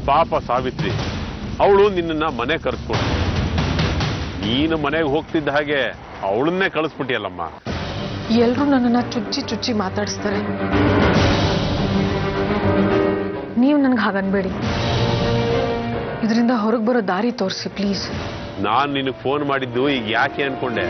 ಪಾಪ ಸಾವಿತ್ರಿ, ಅವಳು ನಿನ್ನ ಮನೆ ಕರೆಸ್ಕೊಂಡು ನೀನು ಮನೆಗೆ ಹೋಗ್ತಿದ್ದ ಹಾಗೆ ಅವಳನ್ನೇ ಕಳಿಸ್ಬಿಟ್ಟಿಯಲ್ಲಮ್ಮ. ಎಲ್ರೂ ನನ್ನನ್ನ ಚುಚ್ಚಿ ಚುಚ್ಚಿ ಮಾತಾಡಿಸ್ತಾರೆ. ನೀವು ನನ್ಗೆ ಹಾಗನ್ಬೇಡಿ. ಇದರಿಂದ ಹೊರಗೆ ಬರೋ ದಾರಿ ತೋರಿಸಿ ಪ್ಲೀಸ್. ನಾನು ನಿನಗೆ ಫೋನ್ ಮಾಡಿದ್ದು ಈಗ ಯಾಕೆ ಅನ್ಕೊಂಡೆ?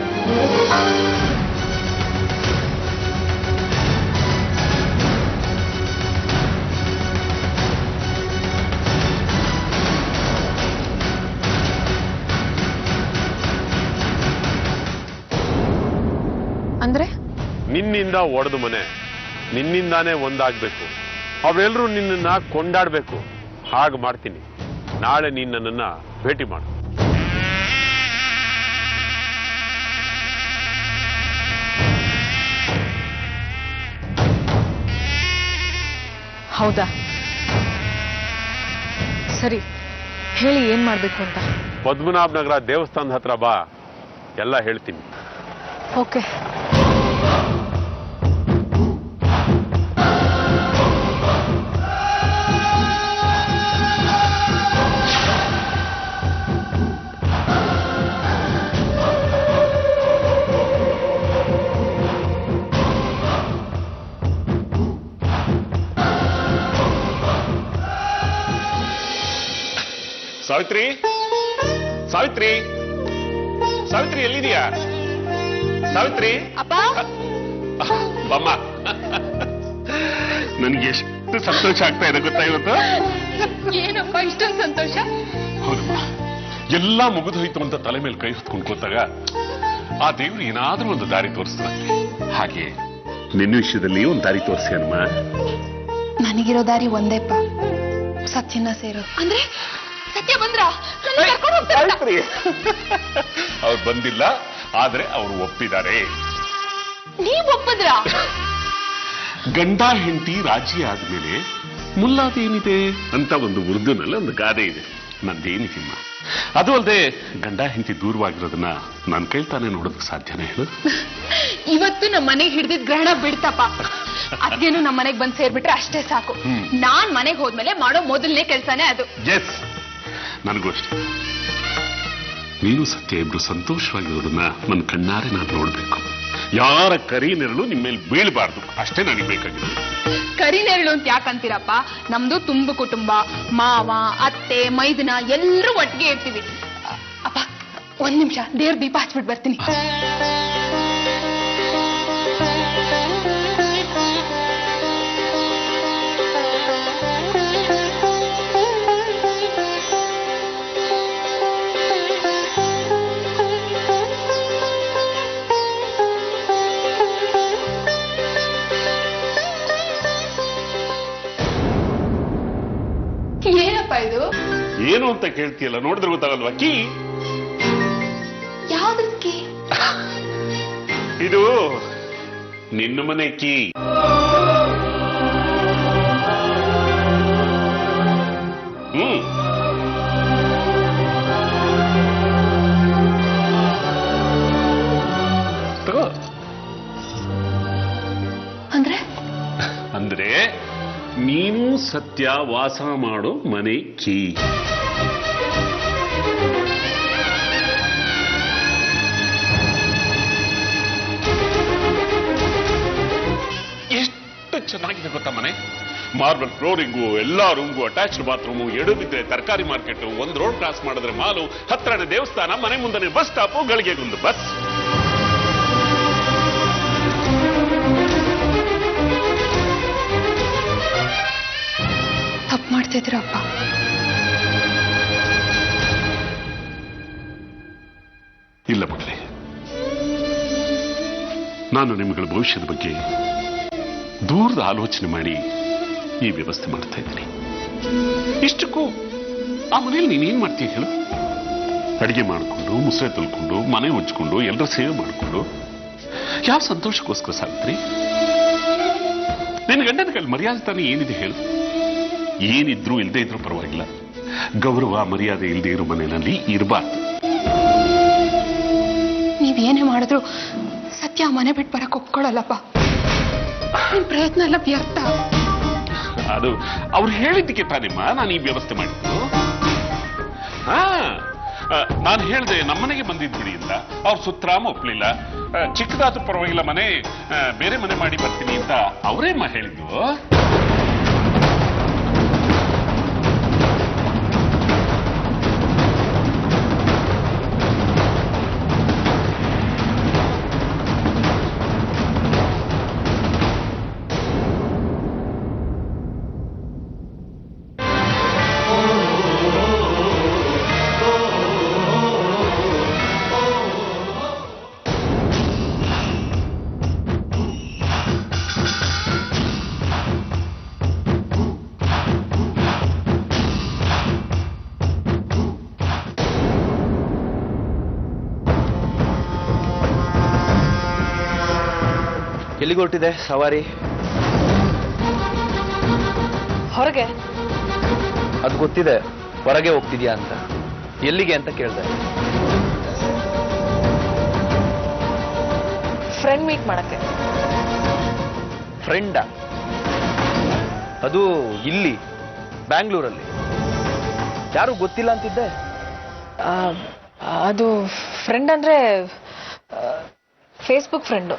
ಅಂದ್ರೆ ನಿನ್ನಿಂದ ಒಡೆದು ಮನೆ ನಿನ್ನಿಂದಾನೇ ಒಂದಾಗ್ಬೇಕು. ಅವೆಲ್ಲರೂ ನಿನ್ನನ್ನ ಕೊಂಡಾಡ್ಬೇಕು. ಹಾಗೆ ಮಾಡ್ತೀನಿ. ನಾಳೆ ನೀನು ನನ್ನನ್ನ ಭೇಟಿ ಮಾಡು. ಹೌದಾ? ಸರಿ, ಹೇಳಿ ಏನ್ ಮಾಡ್ಬೇಕು ಅಂತ. ಪದ್ಮನಾಭ ನಗರ ದೇವಸ್ಥಾನದ ಹತ್ರ ಬಾ, ಎಲ್ಲ ಹೇಳ್ತೀನಿ. ಓಕೆ. ಸಾವಿತ್ರಿ, ಸಾವಿತ್ರಿ, ಸಾವಿತ್ರಿ ಎಲ್ಲಿದೆಯಾ? ಸಾವಿತ್ರಿ ಅಪ್ಪ, ಬಮ್ಮ. ನನ್ಗೆ ಎಷ್ಟು ಸಂತೋಷ ಆಗ್ತಾ ಇದೆ ಗೊತ್ತಾ ಇವತ್ತು? ಏನಪ್ಪ ಇಷ್ಟೊಂದು ಸಂತೋಷ? ಹೌದಮ್ಮ, ಎಲ್ಲ ಮುಗಿದು ಹೋಯ್ತು ಅಂತ ತಲೆ ಮೇಲೆ ಕೈ ಹೊತ್ಕೊಂಡು ಕೂತಾಗ ಆ ದೇವ್ರು ಏನಾದ್ರೂ ಒಂದು ದಾರಿ ತೋರಿಸ್ತಾರಂತೆ. ಹಾಗೆ ನಿನ್ನ ವಿಷಯದಲ್ಲಿ ಒಂದು ದಾರಿ ತೋರಿಸಿ ಅಮ್ಮ. ನನಗಿರೋ ದಾರಿ ಒಂದೇಪ್ಪ, ಸತ್ಯನ ಸೇರೋದು. ಅಂದ್ರೆ ಸತ್ಯ ಬಂದ್ರ ಅವ್ರು ಬಂದಿಲ್ಲ, ಆದ್ರೆ ಅವರು ಒಪ್ಪಿದ್ದಾರೆ. ನೀವ್ ಒಪ್ಪದ್ರ? ಗಂಡ ಹೆಂಡತಿ ರಾಜಿ ಆದ್ಮೇಲೆ ಮುಲ್ಲಾದೇನಿದೆ ಅಂತ ಒಂದು ಉರ್ದುನಲ್ಲಿ ಒಂದು ಗಾದೆ ಇದೆ. ನಂದೇನಿದೆಮ್ಮ. ಅದು ಅಲ್ಲದೆ ಗಂಡ ಹೆಂಡತಿ ದೂರವಾಗಿರೋದನ್ನ ನನ್ನ ಕೈತಾನೆ ನೋಡೋದಕ್ಕೆ ಸಾಧ್ಯನೇ ಹೇಳು? ಇವತ್ತು ನಮ್ಮ ಮನೆಗೆ ಹಿಡಿದಿದ್ ಗ್ರಹಣ ಬಿಡ್ತಪ್ಪ. ಅದ್ಗೇನು ನಮ್ಮ ಮನೆಗೆ ಬಂದ್ ಸೇರ್ಬಿಟ್ರೆ ಅಷ್ಟೇ ಸಾಕು. ನಾನ್ ಮನೆಗೆ ಹೋದ್ಮೇಲೆ ಮಾಡೋ ಮೊದಲನೇ ಕೆಲ್ಸನೇ ಅದು. ಎಸ್, ನನಗೂ ಅಷ್ಟೇ. ನೀನು ಸತ್ಯ ಇಬ್ರು ಸಂತೋಷವಾಗಿರೋದನ್ನ ನನ್ನ ಕಣ್ಣಾರೆ ನಾನು ನೋಡ್ಬೇಕು. ಯಾರ ಕರಿ ನೆರಳು ನಿಮ್ಮ ಮೇಲೆ ಬೀಳಬಾರ್ದು, ಅಷ್ಟೇ ನನಗೆ ಬೇಕಾಗಿದೆ. ಕರಿ ನೆರಳು ಅಂತ ಯಾಕಂತೀರಪ್ಪ? ನಮ್ದು ತುಂಬು ಕುಟುಂಬ. ಮಾವ, ಅತ್ತೆ, ಮೈದನ ಎಲ್ಲರೂ ಒಟ್ಟಿಗೆ ಇರ್ತೀವಿ. ಅಪ್ಪ, ಒಂದ್ ನಿಮಿಷ ದೇವ್ರ ದೀಪ ಹಚ್ಬಿಟ್ಟು ಬರ್ತೀನಿ. ಏನಪ್ಪ ಇದು? ಏನು ಅಂತ ಕೇಳ್ತೀಯಲ್ಲ, ನೋಡಿದ್ರೆ ಗೊತ್ತಾಗಲ್ವಾ? ಕೀ. ಯಾವ್ದಕ್ಕೆ? ಇದು ನಿನ್ನ ಮನೆ ಕೀ. ತಗೋ. ಅಂದ್ರೆ ಅಂದ್ರೆ ನೀನು ಸತ್ಯ ವಾಸ ಮಾಡೋ ಮನೆ ಕೀ. ಎಷ್ಟು ಚೆನ್ನಾಗಿದೆ ಗೊತ್ತಾ ಮನೆ? ಮಾರ್ಬಲ್ ಫ್ಲೋರಿಂಗು, ಎಲ್ಲಾ ರೂಮ್ಗೂ ಅಟ್ಯಾಚ್ಡ್ ಬಾತ್ರೂಮು, ಎಡಬಿದ್ರೆ ತರಕಾರಿ ಮಾರ್ಕೆಟ್, ಒಂದು ರೋಡ್ ಕ್ರಾಸ್ ಮಾಡಿದ್ರೆ ಮಾಲು, ಹತ್ರನೇ ದೇವಸ್ಥಾನ, ಮನೆ ಮುಂದೆ ಬಸ್ ಸ್ಟಾಪು, ಗಳಿಗೆಗೊಂದು ಬಸ್. ತಪ್ಪು ಮಾಡ್ತಿದ್ರಪ್ಪ. ಇಲ್ಲ ಮಗಳೇ, ನಾನು ನಿಮ್ಮಗಳ ಭವಿಷ್ಯದ ಬಗ್ಗೆ ದೂರದ ಆಲೋಚನೆ ಮಾಡಿ ಈ ವ್ಯವಸ್ಥೆ ಮಾಡ್ತಾ ಇದ್ದೀನಿ. ಇಷ್ಟಕ್ಕೂ ಆ ಮನೇಲಿ ನೀನೇನ್ ಮಾಡ್ತೀಯ ಹೇಳು? ಅಡಿಗೆ ಮಾಡಿಕೊಂಡು, ಮುಸರೆ ತೊಳ್ಕೊಂಡು, ಮನೆ ಉಜ್ಕೊಂಡು, ಎಲ್ಲರ ಸೇವೆ ಮಾಡಿಕೊಂಡು ಯಾವ ಸಂತೋಷಕ್ಕೋಸ್ಕರ ಸಾವಿತ್ರಿ? ನಿನ್ನ ಗಂಡನ ಕೈಲಿ ಮರ್ಯಾದೆ ತಾನೇ ಏನಿದೆ ಹೇಳು? ಏನಿದ್ರು ಇಲ್ಲದೆ ಇದ್ರೂ ಪರವಾಗಿಲ್ಲ, ಗೌರವ ಮರ್ಯಾದೆ ಇಲ್ಲದೆ ಇರೋ ಮನೆಯಲ್ಲಿ ಇರಬಾರ್ದು. ನೀವೇನೇ ಮಾಡಿದ್ರು ಸತ್ಯ ಮನೆ ಬಿಟ್ಟು ಬರಕ್ ಒಪ್ಕೊಳ್ಳಲ್ಲಪ್ಪ. ನಿಮ್ ಪ್ರಯತ್ನ ಎಲ್ಲ ವ್ಯರ್ಥ. ಅದು ಅವ್ರು ಹೇಳಿದ್ದಕ್ಕೆ ತಾನಿಮ್ಮ ನಾನು ಈ ವ್ಯವಸ್ಥೆ ಮಾಡಿದ್ದು. ನಾನು ಹೇಳಿದೆ ನಮ್ಮನೆಗೆ ಬಂದಿದ್ಬಿಡಿ ಅಂತ. ಅವ್ರ ಸುತ್ತರಾಮ ಒಪ್ಲಿಲ್ಲ. ಚಿಕ್ಕದಾದ್ರೂ ಪರವಾಗಿಲ್ಲ ಮನೆ ಬೇರೆ ಮನೆ ಮಾಡಿ ಬರ್ತೀನಿ ಅಂತ ಅವರೇಮ್ಮ ಹೇಳಿದ್ದು. ಎಲ್ಲಿಗೆ ಹೊರಟಿದೆ ಸವಾರಿ? ಹೊರಗೆ. ಅದು ಗೊತ್ತಿದೆ, ಹೊರಗೆ ಹೋಗ್ತಿದ್ಯಾ ಅಂತ. ಎಲ್ಲಿಗೆ ಅಂತ ಕೇಳಿದೆ. ಫ್ರೆಂಡ್ ಮೀಟ್ ಮಾಡಕ್ಕೆ. ಫ್ರೆಂಡ? ಅದು ಇಲ್ಲಿ ಬ್ಯಾಂಗ್ಳೂರಲ್ಲಿ. ಯಾರು ಗೊತ್ತಿಲ್ಲ ಅಂತಿದ್ದೆ. ಅದು ಫ್ರೆಂಡ್ ಅಂದ್ರೆ ಫೇಸ್ಬುಕ್ ಫ್ರೆಂಡು.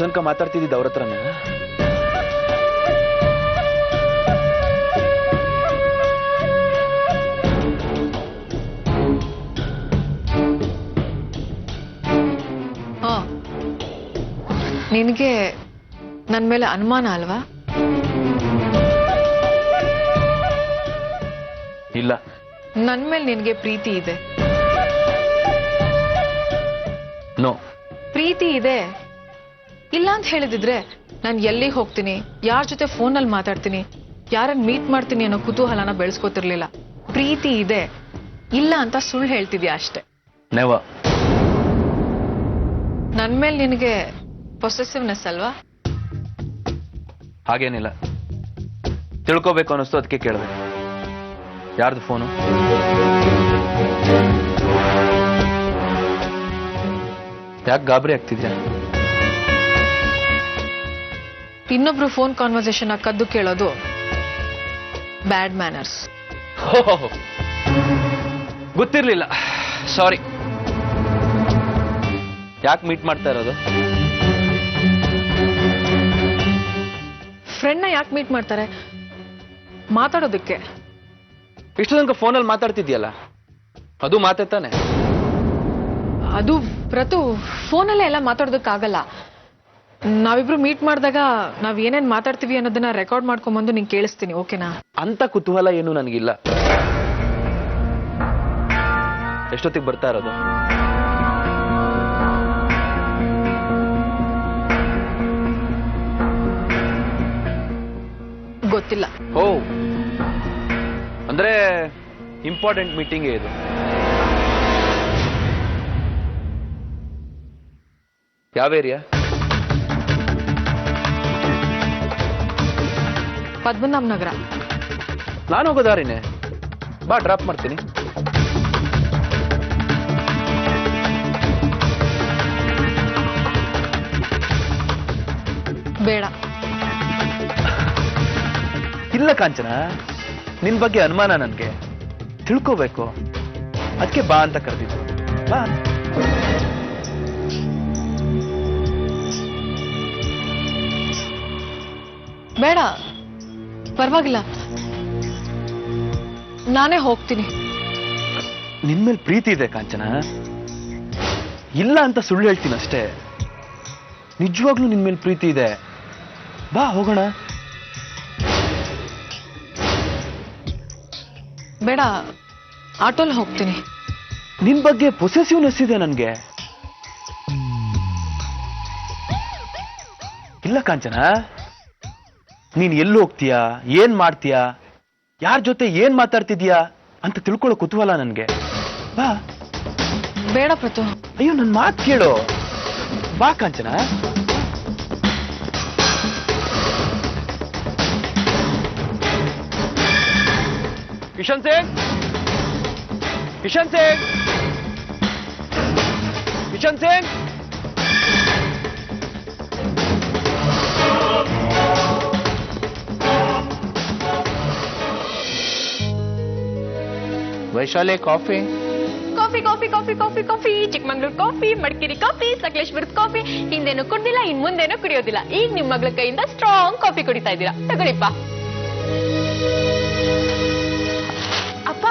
ತನಕ ಮಾತಾಡ್ತಿದ್ದಿದ್ದು ಅವ್ರ ಹತ್ರನೇ? ನಿನಗೆ ನನ್ನ ಮೇಲೆ ಅನುಮಾನ ಅಲ್ವಾ? ಇಲ್ಲ. ನನ್ನ ಮೇಲೆ ನಿನಗೆ ಪ್ರೀತಿ ಇದೆ? ನೋ. ಪ್ರೀತಿ ಇದೆ ಇಲ್ಲ ಅಂತ ಹೇಳಿದಿದ್ರೆ ನಾನು ಎಲ್ಲಿಗೆ ಹೋಗ್ತೀನಿ, ಯಾರ ಜೊತೆ ಫೋನಲ್ಲಿ ಮಾತಾಡ್ತೀನಿ, ಯಾರನ್ನ ಮೀಟ್ ಮಾಡ್ತೀನಿ ಅನ್ನೋ ಕುತೂಹಲನ ಬೆಳೆಸ್ಕೋತಿರ್ಲಿಲ್ಲ. ಪ್ರೀತಿ ಇದೆ ಇಲ್ಲ ಅಂತ ಸುಳ್ಳು ಹೇಳ್ತಿದ್ಯಾ ಅಷ್ಟೇ. ನೆವರ್. ನನ್ನ ಮೇಲೆ ನಿನಗೆ ಪೊಸೆಸಿವ್ನೆಸ್ ಅಲ್ವಾ? ಹಾಗೇನಿಲ್ಲ. ತಿಳ್ಕೋಬೇಕು ಅನ್ನಿಸ್ತು, ಅದಕ್ಕೆ ಕೇಳಿದೆ. ಯಾರ್ದು ಫೋನು? ಯಾಕೆ ಗಾಬರಿ ಆಗ್ತಿದ್ಯಾ? ಇನ್ನೊಬ್ರು ಫೋನ್ ಕಾನ್ವರ್ಸೇಷನ್ ಕದ್ದು ಕೇಳೋದು ಬ್ಯಾಡ್ ಮ್ಯಾನರ್ಸ್. ಗೊತ್ತಿರ್ಲಿಲ್ಲ, ಸಾರಿ. ಯಾಕೆ ಮೀಟ್ ಮಾಡ್ತಾ ಇರೋದು? ಫ್ರೆಂಡ್ನ ಯಾಕೆ ಮೀಟ್ ಮಾಡ್ತಾರೆ? ಮಾತಾಡೋದಕ್ಕೆ. ಇಷ್ಟು ತನಕ ಫೋನಲ್ಲಿ ಮಾತಾಡ್ತಿದ್ಯಲ್ಲ, ಅದು ಮಾತಾಡ್ತಾನೆ. ಅದು ಪ್ರತು ಫೋನಲ್ಲೇ ಎಲ್ಲ ಮಾತಾಡೋದಕ್ಕಾಗಲ್ಲ. ನಾವಿಬ್ರು ಮೀಟ್ ಮಾಡಿದಾಗ ನಾವ್ ಏನೇನ್ ಮಾತಾಡ್ತೀವಿ ಅನ್ನೋದನ್ನ ರೆಕಾರ್ಡ್ ಮಾಡ್ಕೊಂಡ್ಬಂದು ನಿಂಗೆ ಕೇಳಿಸ್ತೀನಿ, ಓಕೆನಾ? ಅಂತ ಕುತೂಹಲ ಏನು ನನಗಿಲ್ಲ. ಎಷ್ಟೊತ್ತಿಗೆ ಬರ್ತಾ ಇರೋದು? ಗೊತ್ತಿಲ್ಲ. ಓ, ಅಂದ್ರೆ ಇಂಪಾರ್ಟೆಂಟ್ ಮೀಟಿಂಗ್ ಇದು. ಯಾವ ಏರಿಯಾ? ಪದ್ಮನಾಭ ನಗರ. ನಾನು ಹೋಗೋದಾರಿನೇ. ಬಾ, ಡ್ರಾಪ್ ಮಾಡ್ತೀನಿ. ಬೇಡ. ಇಲ್ಲ ಕಾಂಚನ, ನಿನ್ ಬಗ್ಗೆ ಅನುಮಾನ ನನ್ಗೆ. ತಿಳ್ಕೋಬೇಕು, ಅದಕ್ಕೆ ಬಾ ಅಂತ ಕರೆದಿದ್ದು. ಬಾ. ಬೇಡ, ಪರವಾಗಿಲ್ಲ, ನಾನೇ ಹೋಗ್ತೀನಿ. ನಿನ್ಮೇಲೆ ಪ್ರೀತಿ ಇದೆ ಕಾಂಚನ. ಇಲ್ಲ ಅಂತ ಸುಳ್ಳು ಹೇಳ್ತೀನಿ ಅಷ್ಟೇ. ನಿಜವಾಗ್ಲೂ ನಿನ್ಮೇಲೆ ಪ್ರೀತಿ ಇದೆ. ಬಾ, ಹೋಗೋಣ. ಬೇಡ, ಆಟೋಲ್ ಹೋಗ್ತೀನಿ. ನಿನ್ ಬಗ್ಗೆ ಪೊಸೆಸಿವ್ನೆಸ್ ಇದೆ ನನ್ಗೆ. ಇಲ್ಲ ಕಾಂಚನ, ನೀನ್ ಎಲ್ಲಿ ಹೋಗ್ತೀಯಾ, ಏನ್ ಮಾಡ್ತೀಯಾ, ಯಾರ ಜೊತೆ ಏನ್ ಮಾತಾಡ್ತಿದ್ಯಾ ಅಂತ ತಿಳ್ಕೊಳ್ಳೋ ಕುತೂಹಲ ನನ್ಗೆ. ಬಾ. ಬೇಡ ಪ್ರತು. ಅಯ್ಯೋ, ನನ್ ಮಾತು ಕೇಳು. ಬಾ Kanchana. Kishan Singh, Kishan Singh, Kishan Singh. Vaishali coffee. Coffee coffee coffee coffee coffee Chikmagalur coffee, Madikeri coffee, ಸಕಲೇಶ್ವರದ ಕಾಫಿ. ಹಿಂದೇನು ಕುಡ್ದಿಲ್ಲ, ಇನ್ ಮುಂದೇನು ಕುಡಿಯೋದಿಲ್ಲ. ಈಗ ನಿಮ್ ಮಗಳ ಕೈಯಿಂದ ಸ್ಟ್ರಾಂಗ್ ಕಾಫಿ ಕುಡಿತಾ ಇದ್ದೀರಾ. ತಗೊಳ್ಳಿಪ್ಪ. ಅಪ್ಪ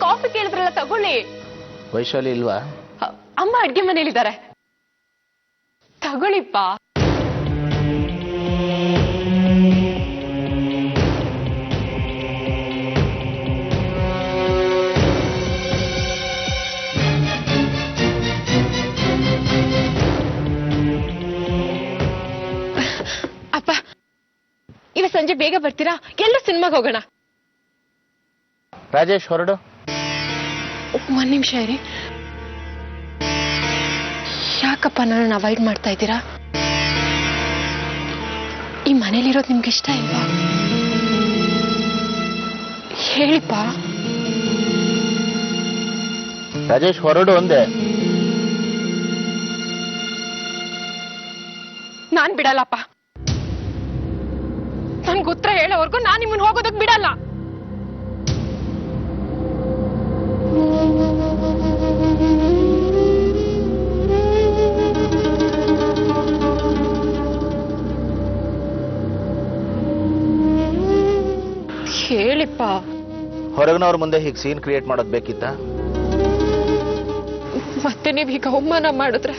ಕಾಫಿ ಕೇಳಿದ್ರಲ್ಲ, ತಗೊಳ್ಳಿ. ವೈಶಾಲಿ ಇಲ್ವಾ? ಅಮ್ಮ ಅಡ್ಗೆ ಮನೇಲಿದ್ದಾರೆ, ತಗೊಳ್ಳಿಪ್ಪ. ಅಪ್ಪ ಇವತ್ತು ಸಂಜೆ ಬೇಗ ಬರ್ತೀರಾ? ಎಲ್ಲ ಸಿನಿಮಾಗೆ ಹೋಗೋಣ. ರಾಜೇಶ್ ಹೊರಡು. ಒಂದ್ ನಿಮಿಷ ಇರಿ. ಯಾಕಪ್ಪ ನನ್ನನ್ನು ಅವಾಯ್ಡ್ ಮಾಡ್ತಾ ಇದ್ದೀರಾ? ಈ ಮನೇಲಿರೋದು ನಿಮ್ಗೆ ಇಷ್ಟ ಇಲ್ವಾ? ಹೇಳಿಪ್ಪ. ರಾಜೇಶ್ ಹೊರಡು ಒಂದೇ. ನಾನ್ ಬಿಡಲ್ಲಪ್ಪ. ನನ್ಗೆ ಉತ್ತರ ಹೇಳೋವರೆಗೂ ನಾನ್ ನಿಮ್ಮನ್ನ ಹೋಗೋದಕ್ ಬಿಡಲ್ಲ. ಹೇಳಿಪ್ಪ. ಹೊರಗಿನವ್ರ ಮುಂದೆ ಹೀಗೆ ಸೀನ್ ಕ್ರಿಯೇಟ್ ಮಾಡೋದು ಬೇಕಿತ್ತ? ಮತ್ತೆ ನೀವ್ ಹೀಗೆ ಅವಮಾನ ಮಾಡಿದ್ರೆ?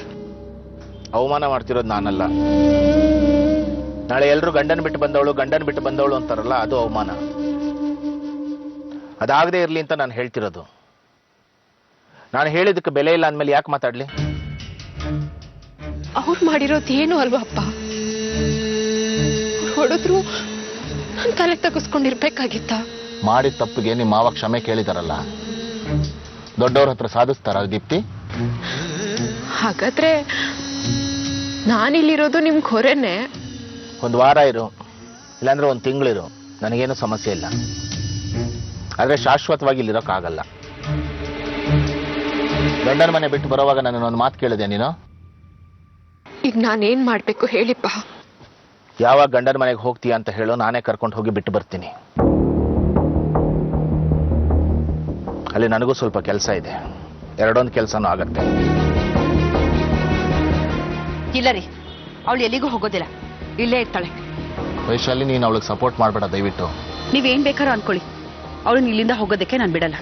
ಅವಮಾನ ಮಾಡ್ತಿರೋದು ನಾನಲ್ಲ. ನಾಳೆ ಎಲ್ರು ಗಂಡನ್ ಬಿಟ್ಟು ಬಂದವಳು ಅಂತಾರಲ್ಲ, ಅದು ಅವಮಾನ. ಅದಾಗದೆ ಇರ್ಲಿ ಅಂತ ನಾನು ಹೇಳ್ತಿರೋದು. ನಾನು ಹೇಳಿದಕ್ಕೆ ಬೆಲೆ ಇಲ್ಲ ಅಂದ್ಮೇಲೆ ಯಾಕೆ ಮಾತಾಡ್ಲಿ? ಅವ್ರು ಮಾಡಿರೋದು ಏನು ಅಲ್ವಾ ಅಪ್ಪ? ಹೊಡೆದ್ರು ನಾನು ತಲೆ ತಗ್ಸ್ಕೊಂಡಿರ್ಬೇಕಾಗಿತ್ತ? ಮಾಡಿದ ತಪ್ಪಿಗೆ ನಿಮ್ಮ ಮಾವ ಕ್ಷಮೆ ಕೇಳಿದಾರಲ್ಲ, ದೊಡ್ಡವ್ರ ಹತ್ರ ಸಾಧಿಸ್ತಾರ ದೀಪ್ತಿ? ಹಾಗಾದ್ರೆ ನಾನಿಲ್ಲಿರೋದು ನಿಮ್ ಹೊರೆನೆ. ಒಂದು ವಾರ ಇರು, ಇಲ್ಲಾಂದ್ರೆ ಒಂದು ತಿಂಗಳಿರು, ನನಗೇನು ಸಮಸ್ಯೆ ಇಲ್ಲ. ಆದ್ರೆ ಶಾಶ್ವತವಾಗಿ ಇಲ್ಲಿರೋಕ್ಕಾಗಲ್ಲ. ಗಂಡನ ಮನೆ ಬಿಟ್ಟು ಬರೋವಾಗ ನನ್ನೊಂದು ಮಾತು ಕೇಳಿದೆ ನೀನು? ಈಗ ನಾನೇನ್ ಮಾಡ್ಬೇಕು ಹೇಳಿಪ್ಪ? ಯಾವಾಗ ಗಂಡನ ಮನೆಗೆ ಹೋಗ್ತೀಯ ಅಂತ ಹೇಳೋ, ನಾನೇ ಕರ್ಕೊಂಡು ಹೋಗಿ ಬಿಟ್ಟು ಬರ್ತೀನಿ. ಅಲ್ಲಿ ನನಗೂ ಸ್ವಲ್ಪ ಕೆಲಸ ಇದೆ, ಎರಡೊಂದು ಕೆಲಸನೂ ಆಗತ್ತೆ. ಇಲ್ಲ ರೀ, ಅವಳು ಎಲ್ಲಿಗೂ ಹೋಗೋದಿಲ್ಲ, ಇಲ್ಲೇ ಇರ್ತಾಳೆ. ವೈಶಾಲಿ, ನೀನು ಅವಳಿಗೆ ಸಪೋರ್ಟ್ ಮಾಡಬೇಡ ದಯವಿಟ್ಟು. ನೀವೇನ್ ಬೇಕಾದ್ರೂ ಅನ್ಕೊಳ್ಳಿ, ಅವಳು ಇಲ್ಲಿಂದ ಹೋಗೋದಕ್ಕೆ ನಾನು ಬಿಡಲ್ಲ.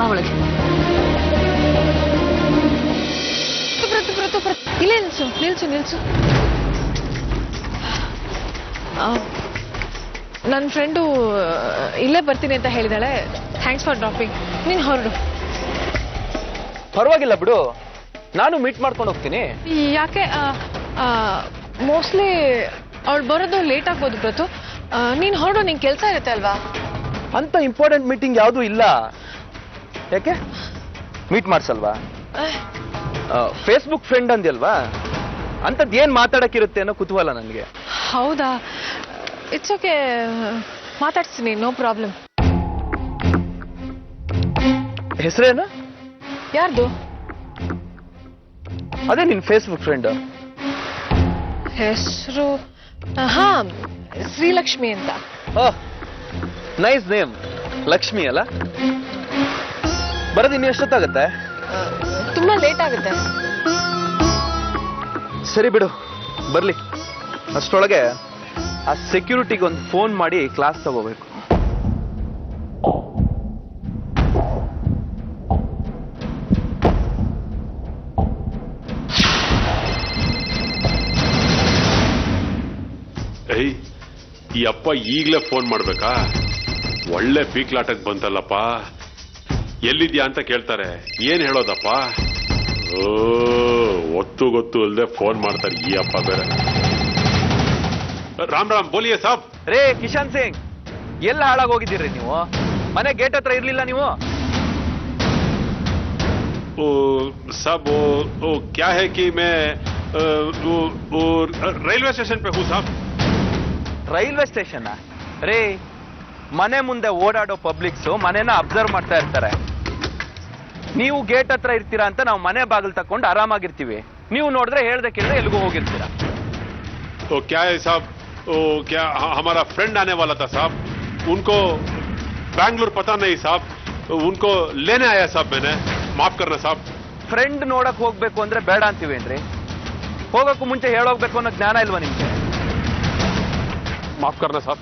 ಅವಳಿಗೆ ಇಲ್ಲೇ ನಿಲ್ಸು ನಿಲ್ಸು ನಿಲ್ಸು. ನನ್ನ ಫ್ರೆಂಡು ಇಲ್ಲೇ ಬರ್ತೀನಿ ಅಂತ ಹೇಳಿದಾಳೆ. Thanks for dropping. ನೀನು ಹೊರಡು. ಪರವಾಗಿಲ್ಲ ಬಿಡು, ನಾನು ಮೀಟ್ ಮಾಡ್ಕೊಂಡು ಹೋಗ್ತೀನಿ. ಯಾಕೆ? ಮೋಸ್ಟ್ಲಿ ಅವಳು ಬರೋದು ಲೇಟ್ ಆಗ್ಬೋದು ಪ್ರತು. ನೀನು ಹೊರಡು, ನಿಂಗೆ ಕೆಲಸ ಇರುತ್ತೆ ಅಲ್ವಾ? ಅಂತ ಇಂಪಾರ್ಟೆಂಟ್ ಮೀಟಿಂಗ್ ಯಾವುದೂ ಇಲ್ಲ. ಯಾಕೆ ಮೀಟ್ ಮಾಡ್ಸಲ್ವಾ? ಫೇಸ್ಬುಕ್ ಫ್ರೆಂಡ್ ಅಂದ್ಯಲ್ವಾ, ಅಂಥದ್ದು ಏನ್ ಮಾತಾಡಕ್ಕಿರುತ್ತೆ ಅನ್ನೋ ಕುತೂಹಲ ನನಗೆ. ಹೌದಾ? ಇಟ್ಸ್ ಓಕೆ, ಮಾತಾಡ್ತೀನಿ, ನೋ ಪ್ರಾಬ್ಲಮ್. ಹೆಸರೇನು? ಯಾರ್ದು? ಅದೇ ನಿನ್ ಫೇಸ್ಬುಕ್ ಫ್ರೆಂಡ್ ಹೆಸರು? ಹಾ, ಶ್ರೀಲಕ್ಷ್ಮಿ ಅಂತ. ನೈಸ್ ನೇಮ್, ಲಕ್ಷ್ಮಿ ಅಲ್ಲ? ಬರೋದು ಇನ್ನು ಎಷ್ಟೊತ್ತಾಗತ್ತೆ? ತುಂಬಾ ಲೇಟ್ ಆಗುತ್ತೆ. ಸರಿ ಬಿಡು, ಬರ್ಲಿ. ಅಷ್ಟರೊಳಗೆ ಆ ಸೆಕ್ಯೂರಿಟಿಗೆ ಒಂದು ಫೋನ್ ಮಾಡಿ ಕ್ಲಾಸ್ ತಗೋಬೇಕು. ಏಯ್, ಈ ಅಪ್ಪ ಈಗಲೇ ಫೋನ್ ಮಾಡ್ಬೇಕಾ? ಒಳ್ಳೆ ಪೀಕ್ಲಾಟಕ್ ಬಂತಲ್ಲಪ್ಪ. ಎಲ್ಲಿದ್ಯಾ ಅಂತ ಕೇಳ್ತಾರೆ, ಏನ್ ಹೇಳೋದಪ್ಪ? ಓ, ಒತ್ತು ಗೊತ್ತು ಅಲ್ಲದೆ ಫೋನ್ ಮಾಡ್ತಾರೆ ಈ ಅಪ್ಪ ಬೇರೆ. ರಾಮ್ ರಾಮ್, ಬೋಲಿಯೇ ಸಾಬ್. ರೇ ಕಿಶನ್ ಸಿಂಗ್, ಎಲ್ಲ ಹಾಳಾಗೋಗಿದ್ದೀರಿ ನೀವು? ಮನೆ ಗೇಟ್ ಹತ್ರ ಇರ್ಲಿಲ್ಲ ನೀವು? ओ सब वो क्या है कि मैं वो रेलवे स्टेशन पे हूँ साहब. Railway station? ರೇ, ಮನೆ ಮುಂದೆ ಓಡಾಡೋ ಪಬ್ಲಿಕ್ಸ್ ಮನೆನ ಅಬ್ಸರ್ವ್ ಮಾಡ್ತಾ ಇರ್ತಾರೆ. ನೀವು ಗೇಟ್ ಹತ್ರ ಇರ್ತೀರಾ ಅಂತ ನಾವು ಮನೆ ಬಾಗಿಲು ತಕೊಂಡು ಆರಾಮಾಗಿರ್ತೀವಿ. ನೀವು ನೋಡಿದ್ರೆ ಹೇಳ್ದೆ ಕೇಳಿದ್ರೆ ಎಲ್ಲಿಗೂ ಹೋಗಿರ್ತೀರಾ. तो क्या है साहब, वो क्या हमारा फ्रेंड आने वाला था साहब, उनको बैंगलोर पता नहीं साहब, उनको लेने आया साहब मैंने, माफ करना साहब. ಫ್ರೆಂಡ್ ನೋಡಕ್ ಹೋಗ್ಬೇಕು ಅಂದ್ರೆ ಬೇಡ ಅಂತೀವೇನ್ರಿ? ಹೋಗಕ್ಕೂ ಮುಂಚೆ ಹೇಳೋಗ್ಬೇಕು ಅನ್ನೋ ಜ್ಞಾನ ಇಲ್ವಾ ನಿಮ್ಗೆ? माफ करना साहब.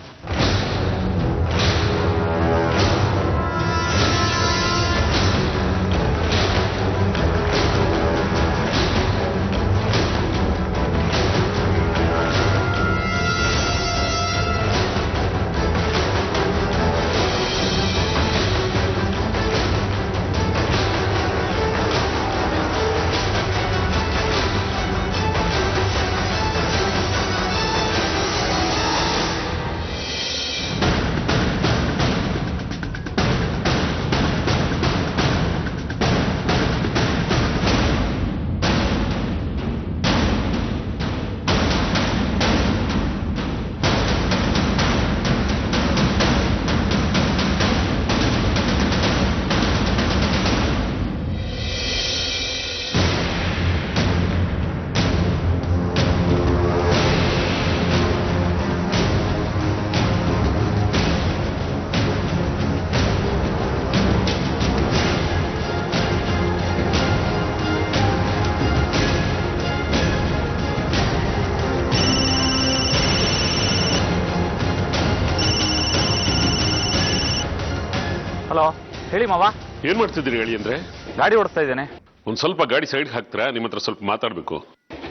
ಹಲೋ, ಹೇಳಿ ಮಾವ. ಏನ್ ಮಾಡ್ತಿದ್ದೀರಿ ಹೇಳಿ ಅಂದ್ರೆ? ಗಾಡಿ ಓಡಿಸ್ತಾ ಇದ್ದೇನೆ. ಒಂದ್ ಸ್ವಲ್ಪ ಗಾಡಿ ಸೈಡ್ ಹಾಕ್ತೀರಾ? ನಿಮ್ಮ ಹತ್ರ ಸ್ವಲ್ಪ ಮಾತಾಡ್ಬೇಕು.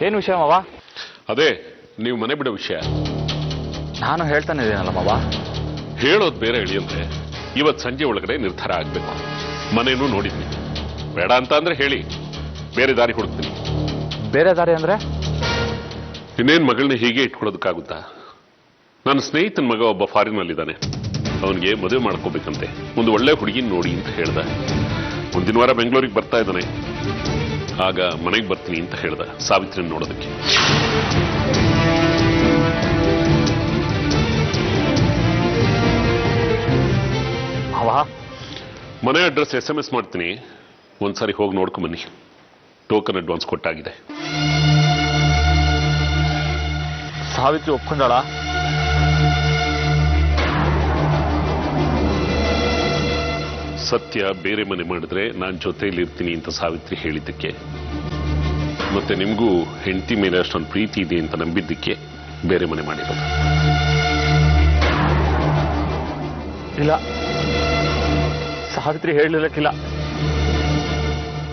ಏನ್ ವಿಷಯ ಮಾವ? ಅದೇ ನೀವು ಮನೆ ಬಿಡೋ ವಿಷಯ. ನಾನು ಹೇಳ್ತಾನೆ ಇದ್ದೀನಲ್ಲ ಮಾವ. ಹೇಳೋದು ಬೇರೆ ಹೇಳಿ ಅಂದ್ರೆ, ಇವತ್ ಸಂಜೆ ಒಳಗಡೆ ನಿರ್ಧಾರ ಆಗ್ಬೇಕು. ಮನೇನು ನೋಡಿದ್ನಿ, ಬೇಡ ಅಂತ ಅಂದ್ರೆ ಹೇಳಿ, ಬೇರೆ ದಾರಿ ಹುಡುಕ್ತೀನಿ. ಬೇರೆ ದಾರಿ ಅಂದ್ರೆ? ಇನ್ನೇನ್ ಮಗಳನ್ನ ಹೀಗೆ ಇಟ್ಕೊಳ್ಳೋದಕ್ಕಾಗುತ್ತಾ? ನನ್ನ ಸ್ನೇಹಿತನ ಮಗ ಒಬ್ಬ ಫಾರಿನ್ ಅಲ್ಲಿದ್ದಾನೆ, ಅವನಿಗೆ ಮದುವೆ ಮಾಡ್ಕೋಬೇಕಂತೆ. ಒಂದು ಒಳ್ಳೆ ಹುಡುಗಿನ ನೋಡಿ ಅಂತ ಹೇಳ್ದ. ಮುಂದಿನ ವಾರ ಬೆಂಗಳೂರಿಗೆ ಬರ್ತಾ ಇದ್ದಾನೆ. ಆಗ ಮನೆಗೆ ಬರ್ತೀನಿ ಅಂತ ಹೇಳ್ದ, ಸಾವಿತ್ರಿನ ನೋಡೋದಕ್ಕೆ. ಮನೆ ಅಡ್ರೆಸ್ SMS ಮಾಡ್ತೀನಿ, ಒಂದ್ಸಾರಿ ಹೋಗಿ ನೋಡ್ಕೊಂಬನ್ನಿ. ಟೋಕನ್ ಅಡ್ವಾನ್ಸ್ ಕೊಟ್ಟಾಗಿದೆ. ಸಾವಿತ್ರಿ ಒಪ್ಕೊಂಡಾಳ? ಸತ್ಯ ಬೇರೆ ಮನೆ ಮಾಡಿದ್ರೆ ನಾನು ಜೊತೆಯಲ್ಲಿ ಇರ್ತೀನಿ ಅಂತ ಸಾವಿತ್ರಿ ಹೇಳಿದ್ದಕ್ಕೆ, ಮತ್ತೆ ನಿಮಗೂ ಹೆಂಡತಿ ಮೇಲೆ ಅಷ್ಟೊಂದು ಪ್ರೀತಿ ಇದೆ ಅಂತ ನಂಬಿದ್ದಕ್ಕೆ ಬೇರೆ ಮನೆ ಮಾಡಿರೋದು. ಇಲ್ಲ, ಸಾವಿತ್ರಿ ಹೇಳಲಿಕ್ಕಿಲ್ಲ.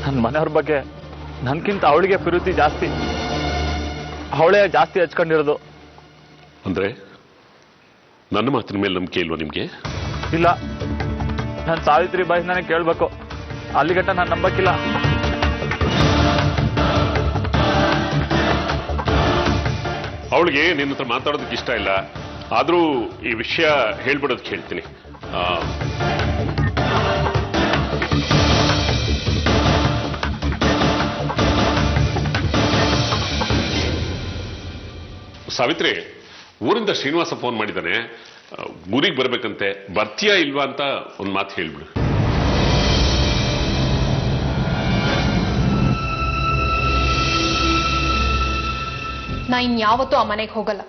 ನನ್ನ ಮನೆಯವ್ರ ಬಗ್ಗೆ ನನ್ಕಿಂತ ಅವಳಿಗೆ ಪ್ರೀತಿ ಜಾಸ್ತಿ. ಅವಳೇ ಜಾಸ್ತಿ ಹಚ್ಕೊಂಡಿರೋದು. ಅಂದ್ರೆ ನನ್ನ ಮಾತಿನ ಮೇಲೆ ನಂಬಿಕೆ ಇಲ್ವಾ ನಿಮ್ಗೆ? ಇಲ್ಲ, ನಾನು ಸಾವಿತ್ರಿ ಬಾಯಿಂದಾನೆ ಕೇಳ್ಬೇಕು. ಅಲ್ಲಿಗಟ್ಟ ನಾನು ನಂಬಕ್ಕಿಲ್ಲ. ಅವಳಿಗೆ ನಿನ್ನ ಹತ್ರ ಮಾತಾಡೋದಕ್ಕೆ ಇಷ್ಟ ಇಲ್ಲ. ಆದ್ರೂ ಈ ವಿಷಯ ಹೇಳ್ಬಿಡೋದಕ್ಕೆ ಹೇಳ್ತೀನಿ. ಸಾವಿತ್ರಿ, ಊರಿಂದ ಶ್ರೀನಿವಾಸ ಫೋನ್ ಮಾಡಿದ್ದಾನೆ, ಊರಿಗೆ ಬರ್ಬೇಕಂತೆ. ಬರ್ತೀಯಾ ಇಲ್ವಾ ಅಂತ ಒಂದು ಮಾತು ಹೇಳ್ಬಿಡು. ನಾ ಇನ್ಯಾವತ್ತೂ ಆ ಮನೆಗೆ ಹೋಗಲ್ಲ.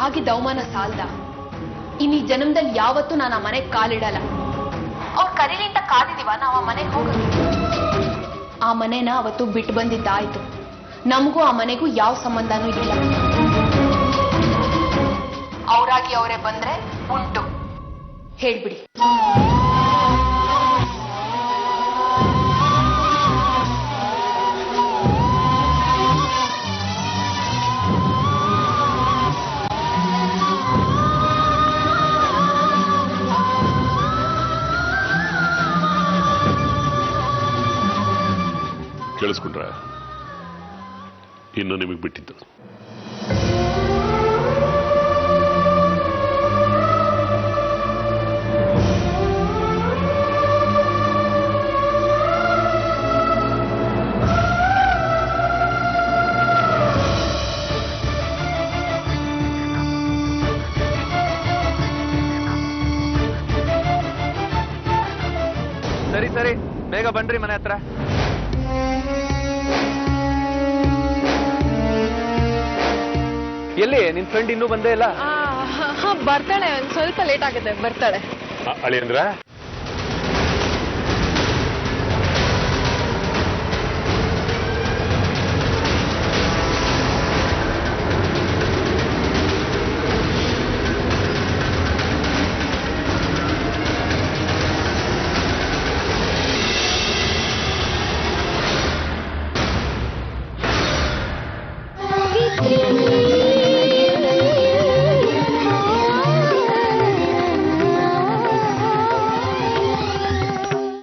ಆಗಿದ್ದ ಅವಮಾನ ಸಾಲ್ದ. ಇನ್ನು ಈ ಜನ್ಮದಲ್ಲಿ ಯಾವತ್ತೂ ನಾನು ಆ ಮನೆಗೆ ಕಾಲಿಡಲ್ಲ. ಅವ್ರು ಕರೀಲಿ ಅಂತ ಕಾದಿದೀವ, ನಾವು ಆ ಮನೆಗೆ ಹೋಗಲ್ಲ. ಆ ಮನೆನ ಅವತ್ತು ಬಿಟ್ಟು ಬಂದಿದ್ದಾಯ್ತು. ನಮಗೂ ಆ ಮನೆಗೂ ಯಾವ ಸಂಬಂಧನೂ ಇಲ್ಲ. ಅವರಾಗಿ ಅವರೇ ಬಂದ್ರೆ ಉಂಟು, ಹೇಳ್ಬಿಡಿ. ಕೇಳಿಸ್ಕೊಂಡ್ರ? ಇನ್ನು ನಿಮಗೆ ಬಿಟ್ಟಿದ್ದು. ಬೇಗ ಬನ್ರಿ ಮನೆ ಹತ್ರ. ಎಲ್ಲಿ ನಿನ್ ಫ್ರೆಂಡ್ ಇನ್ನೂ ಬಂದೇ ಇಲ್ಲ? ಬರ್ತಾಳೆ, ಒಂದ್ ಸ್ವಲ್ಪ ಲೇಟ್ ಆಗುತ್ತೆ, ಬರ್ತಾಳೆ. ಅಳಿಯಂದ್ರ